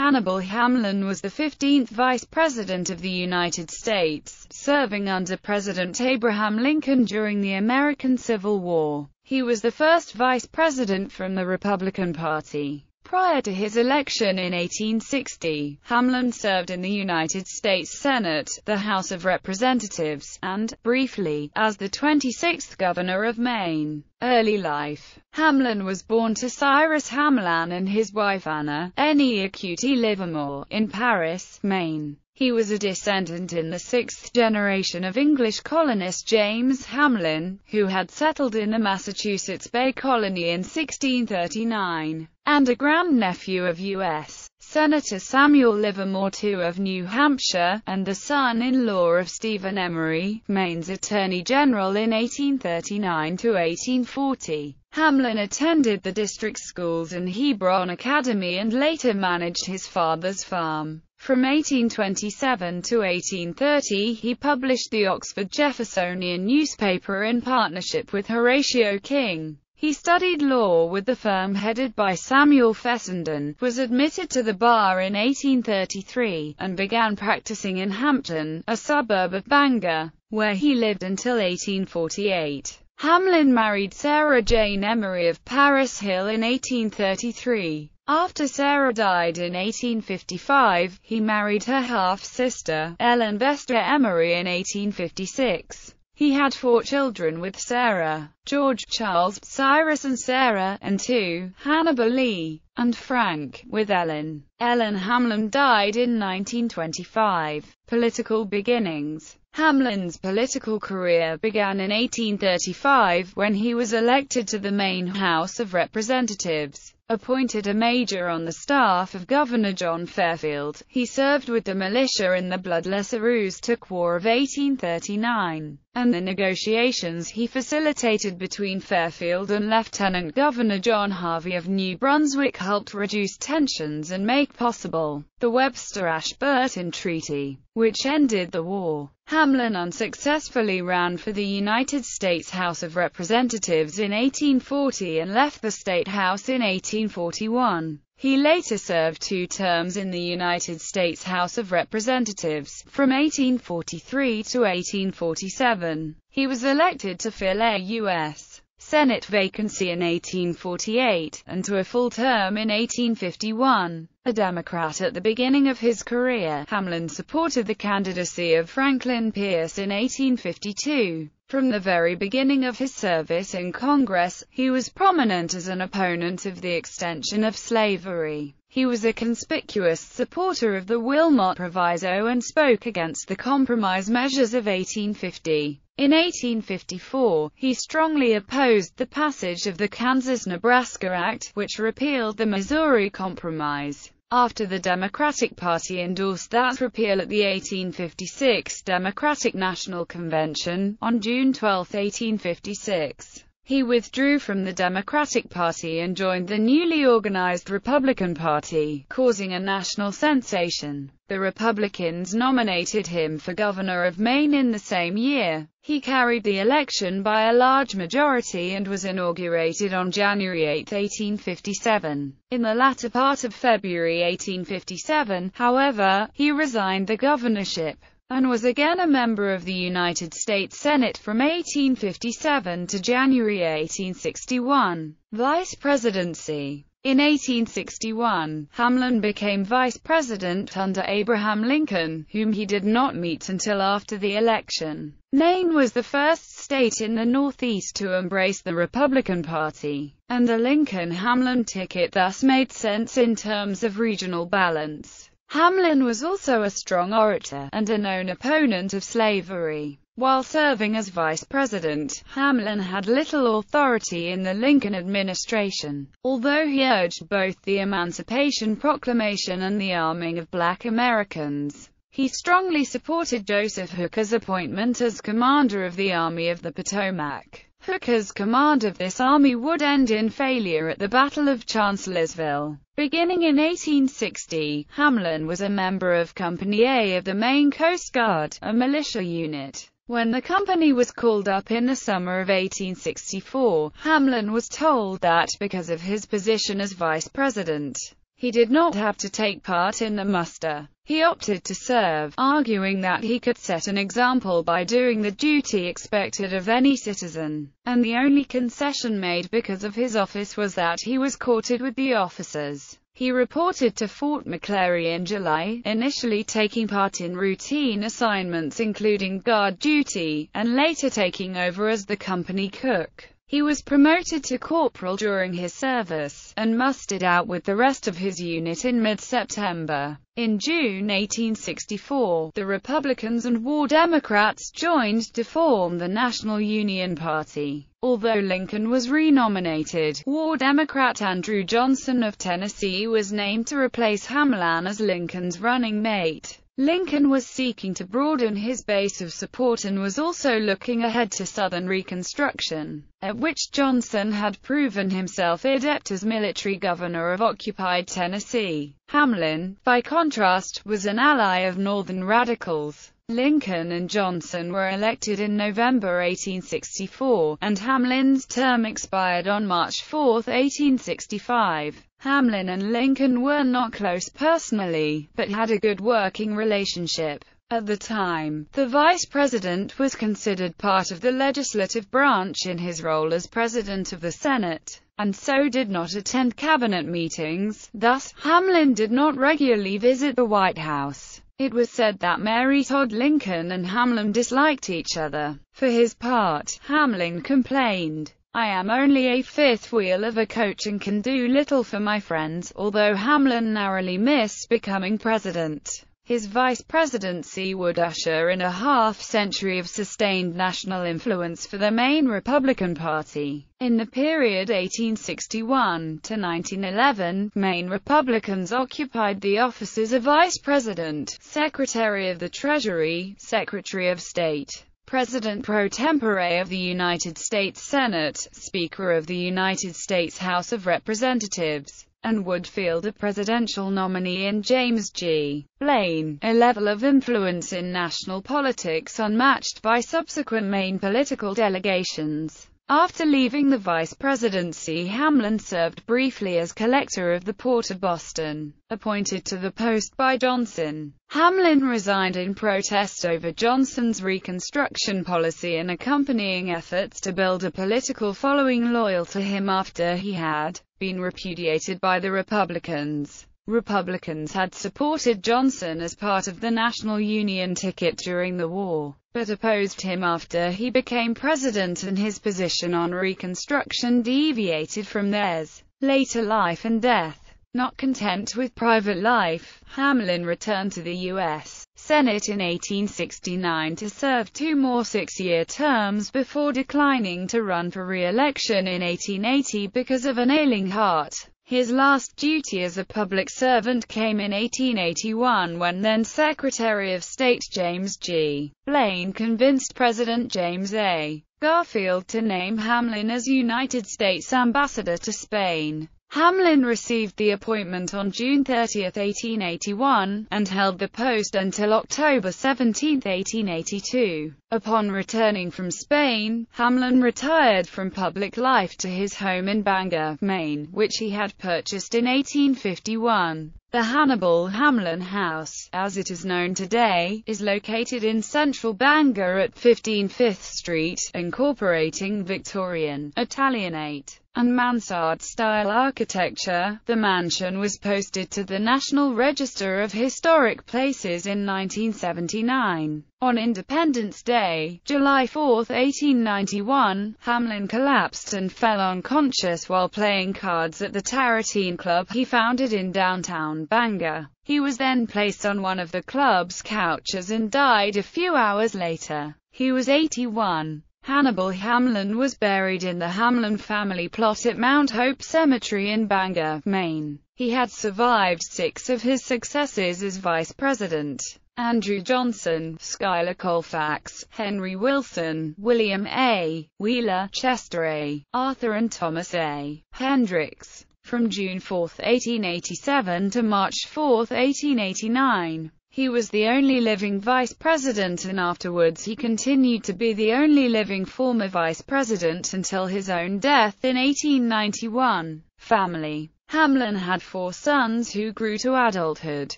Hannibal Hamlin was the 15th Vice President of the United States, serving under President Abraham Lincoln during the American Civil War. He was the first vice president from the Republican Party. Prior to his election in 1860, Hamlin served in the United States Senate, the House of Representatives, and, briefly, as the 26th Governor of Maine. Early life. Hamlin was born to Cyrus Hamlin and his wife Anna, née Acuti Livermore, in Paris, Maine. He was a descendant in the sixth generation of English colonist James Hamlin, who had settled in the Massachusetts Bay Colony in 1639, and a grandnephew of U.S. Senator Samuel Livermore II of New Hampshire, and the son-in-law of Stephen Emery, Maine's Attorney General in 1839 to 1840. Hamlin attended the district schools and Hebron Academy and later managed his father's farm. From 1827 to 1830 he published the Oxford Jeffersonian newspaper in partnership with Horatio King. He studied law with the firm headed by Samuel Fessenden, was admitted to the bar in 1833, and began practicing in Hampton, a suburb of Bangor, where he lived until 1848. Hamlin married Sarah Jane Emery of Paris Hill in 1833. After Sarah died in 1855, he married her half-sister, Ellen Vester Emery, in 1856. He had 4 children with Sarah: George, Charles, Cyrus and Sarah, and 2, Hannibal, Lee, and Frank, with Ellen. Ellen Hamlin died in 1925. Political beginnings. Hamlin's political career began in 1835 when he was elected to the Maine House of Representatives. Appointed a major on the staff of Governor John Fairfield, he served with the militia in the bloodless Aroostook War of 1839, and the negotiations he facilitated between Fairfield and Lieutenant Governor John Harvey of New Brunswick helped reduce tensions and make possible the Webster-Ashburton Treaty, which ended the war. Hamlin unsuccessfully ran for the United States House of Representatives in 1840 and left the State House in 1841. He later served 2 terms in the United States House of Representatives, from 1843 to 1847. He was elected to fill a U.S. Senate vacancy in 1848, and to a full term in 1851. A Democrat at the beginning of his career, Hamlin supported the candidacy of Franklin Pierce in 1852. From the very beginning of his service in Congress, he was prominent as an opponent of the extension of slavery. He was a conspicuous supporter of the Wilmot Proviso and spoke against the compromise measures of 1850. In 1854, he strongly opposed the passage of the Kansas-Nebraska Act, which repealed the Missouri Compromise. After the Democratic Party endorsed that repeal at the 1856 Democratic National Convention, on June 12, 1856, he withdrew from the Democratic Party and joined the newly organized Republican Party, causing a national sensation. The Republicans nominated him for governor of Maine in the same year. He carried the election by a large majority and was inaugurated on January 8, 1857. In the latter part of February 1857, however, he resigned the governorship, and was again a member of the United States Senate from 1857 to January 1861. Vice Presidency. In 1861, Hamlin became vice president under Abraham Lincoln, whom he did not meet until after the election. Maine was the first state in the Northeast to embrace the Republican Party, and the Lincoln-Hamlin ticket thus made sense in terms of regional balance. Hamlin was also a strong orator, and a known opponent of slavery. While serving as vice president, Hamlin had little authority in the Lincoln administration, although he urged both the Emancipation Proclamation and the arming of black Americans. He strongly supported Joseph Hooker's appointment as commander of the Army of the Potomac. Hooker's command of this army would end in failure at the Battle of Chancellorsville. Beginning in 1860, Hamlin was a member of Company A of the Maine Coast Guard, a militia unit. When the company was called up in the summer of 1864, Hamlin was told that, because of his position as vice president, He did not have to take part in the muster. He opted to serve, arguing that he could set an example by doing the duty expected of any citizen, and the only concession made because of his office was that he was courted with the officers. He reported to Fort McClary in July, initially taking part in routine assignments including guard duty, and later taking over as the company cook. He was promoted to corporal during his service, and mustered out with the rest of his unit in mid-September. In June 1864, the Republicans and War Democrats joined to form the National Union Party. Although Lincoln was renominated, War Democrat Andrew Johnson of Tennessee was named to replace Hamlin as Lincoln's running mate. Lincoln was seeking to broaden his base of support and was also looking ahead to Southern Reconstruction, at which Johnson had proven himself adept as military governor of occupied Tennessee. Hamlin, by contrast, was an ally of Northern radicals. Lincoln and Johnson were elected in November 1864, and Hamlin's term expired on March 4, 1865. Hamlin and Lincoln were not close personally, but had a good working relationship. At the time, the vice president was considered part of the legislative branch in his role as president of the Senate, and so did not attend cabinet meetings. Thus, Hamlin did not regularly visit the White House. It was said that Mary Todd Lincoln and Hamlin disliked each other. For his part, Hamlin complained, "I am only a fifth wheel of a coach and can do little for my friends." Although Hamlin narrowly missed becoming president, his vice presidency would usher in a half-century of sustained national influence for the main Republican Party. In the period 1861 to 1911, Maine Republicans occupied the offices of Vice President, Secretary of the Treasury, Secretary of State, President pro tempore of the United States Senate, Speaker of the United States House of Representatives, and would field a presidential nominee in James G. Blaine, a level of influence in national politics unmatched by subsequent Maine political delegations. After leaving the vice presidency, Hamlin served briefly as collector of the Port of Boston, appointed to the post by Johnson. Hamlin resigned in protest over Johnson's Reconstruction policy and accompanying efforts to build a political following loyal to him after he had been repudiated by the Republicans. Republicans had supported Johnson as part of the National Union ticket during the war, but opposed him after he became president, and his position on Reconstruction deviated from theirs. Later life and death. Not content with private life, Hamlin returned to the U.S. Senate in 1869 to serve 2 more 6-year terms before declining to run for re-election in 1880 because of an ailing heart. His last duty as a public servant came in 1881 when then Secretary of State James G. Blaine convinced President James A. Garfield to name Hamlin as United States Ambassador to Spain. Hamlin received the appointment on June 30, 1881, and held the post until October 17, 1882. Upon returning from Spain, Hamlin retired from public life to his home in Bangor, Maine, which he had purchased in 1851. The Hannibal Hamlin House, as it is known today, is located in central Bangor at 15 Fifth Street, incorporating Victorian, Italianate, and mansard-style architecture. The mansion was posted to the National Register of Historic Places in 1979. On Independence Day, July 4, 1891, Hamlin collapsed and fell unconscious while playing cards at the Tarotine Club he founded in downtown Bangor. He was then placed on one of the club's couches and died a few hours later. He was 81. Hannibal Hamlin was buried in the Hamlin family plot at Mount Hope Cemetery in Bangor, Maine. He had survived 6 of his successors as vice president: Andrew Johnson, Schuyler Colfax, Henry Wilson, William A. Wheeler, Chester A. Arthur and Thomas A. Hendricks. From June 4, 1887 to March 4, 1889. He was the only living vice president, and afterwards he continued to be the only living former vice president until his own death in 1891. Family. Hamlin had 4 sons who grew to adulthood: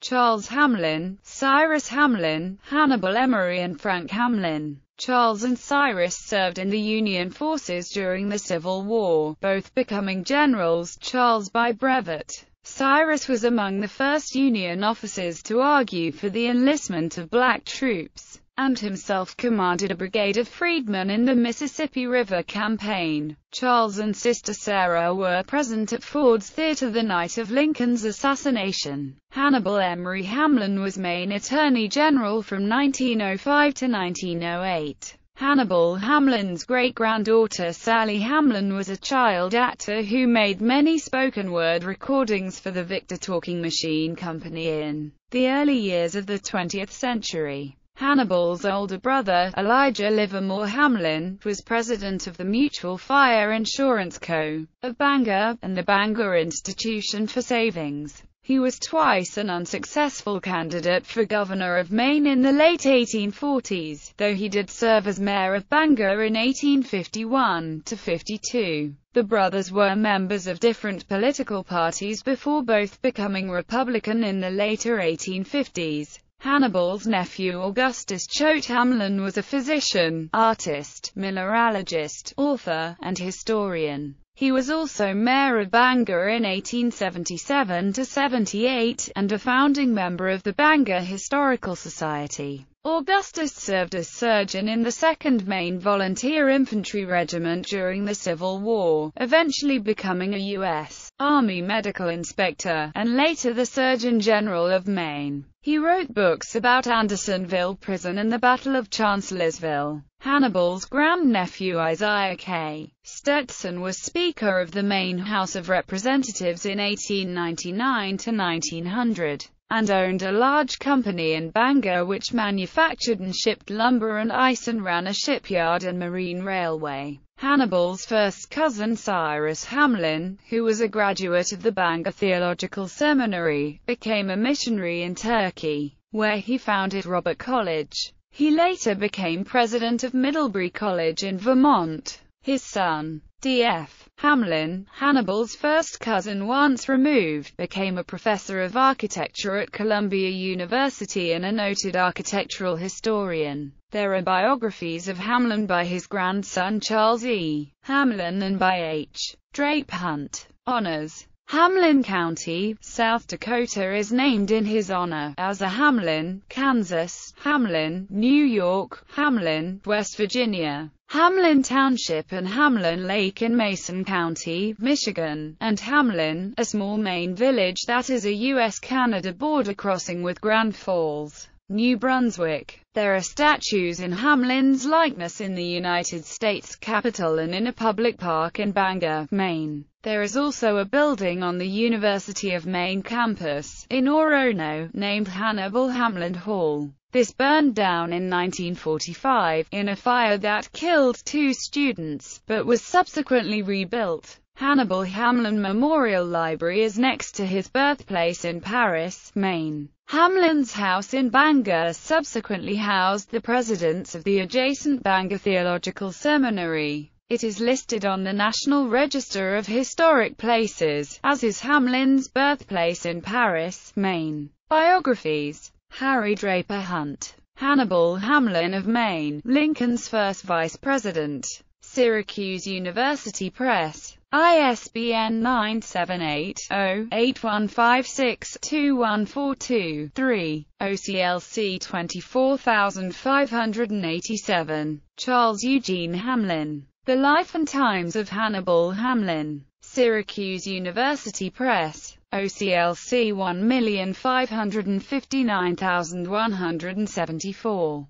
Charles Hamlin, Cyrus Hamlin, Hannibal Emery and Frank Hamlin. Charles and Cyrus served in the Union forces during the Civil War, both becoming generals, Charles by brevet. Cyrus was among the first Union officers to argue for the enlistment of black troops, and himself commanded a brigade of freedmen in the Mississippi River Campaign. Charles and sister Sarah were present at Ford's Theater the night of Lincoln's assassination. Hannibal Emery Hamlin was Maine Attorney General from 1905 to 1908. Hannibal Hamlin's great-granddaughter Sally Hamlin was a child actor who made many spoken-word recordings for the Victor Talking Machine Company in the early years of the 20th century. Hannibal's older brother, Elijah Livermore Hamlin, was president of the Mutual Fire Insurance Co. of Bangor, and the Bangor Institution for Savings. He was twice an unsuccessful candidate for governor of Maine in the late 1840s, though he did serve as mayor of Bangor in 1851–52. The brothers were members of different political parties before both becoming Republican in the later 1850s. Hannibal's nephew Augustus Choate Hamlin was a physician, artist, mineralogist, author, and historian. He was also mayor of Bangor in 1877–78, and a founding member of the Bangor Historical Society. Augustus served as surgeon in the 2nd Maine Volunteer Infantry Regiment during the Civil War, eventually becoming a U.S. Army medical inspector, and later the Surgeon General of Maine. He wrote books about Andersonville Prison and the Battle of Chancellorsville. Hannibal's grandnephew Isaiah K. Stetson was Speaker of the Maine House of Representatives in 1899–1900, and owned a large company in Bangor which manufactured and shipped lumber and ice and ran a shipyard and marine railway. Hannibal's first cousin Cyrus Hamlin, who was a graduate of the Bangor Theological Seminary, became a missionary in Turkey, where he founded Robert College. He later became president of Middlebury College in Vermont. His son, D.F. Hamlin, Hannibal's first cousin once removed, became a professor of architecture at Columbia University and a noted architectural historian. There are biographies of Hamlin by his grandson Charles E. Hamlin and by H. Drape Hunt. Honors. Hamlin County, South Dakota is named in his honor, as are Hamlin, Kansas, Hamlin, New York, Hamlin, West Virginia, Hamlin Township and Hamlin Lake in Mason County, Michigan, and Hamlin, a small Maine village that is a U.S.-Canada border crossing with Grand Falls, New Brunswick. There are statues in Hamlin's likeness in the United States Capitol and in a public park in Bangor, Maine. There is also a building on the University of Maine campus, in Orono, named Hannibal Hamlin Hall. This burned down in 1945, in a fire that killed 2 students, but was subsequently rebuilt. Hannibal Hamlin Memorial Library is next to his birthplace in Paris, Maine. Hamlin's house in Bangor subsequently housed the presidents of the adjacent Bangor Theological Seminary. It is listed on the National Register of Historic Places, as is Hamlin's birthplace in Paris, Maine. Biographies. Harry Draper Hunt. Hannibal Hamlin of Maine, Lincoln's first vice president. Syracuse University Press. ISBN 978-0-8156-2142-3, OCLC 24587. Charles Eugene Hamlin. The Life and Times of Hannibal Hamlin. Syracuse University Press. OCLC 1559174.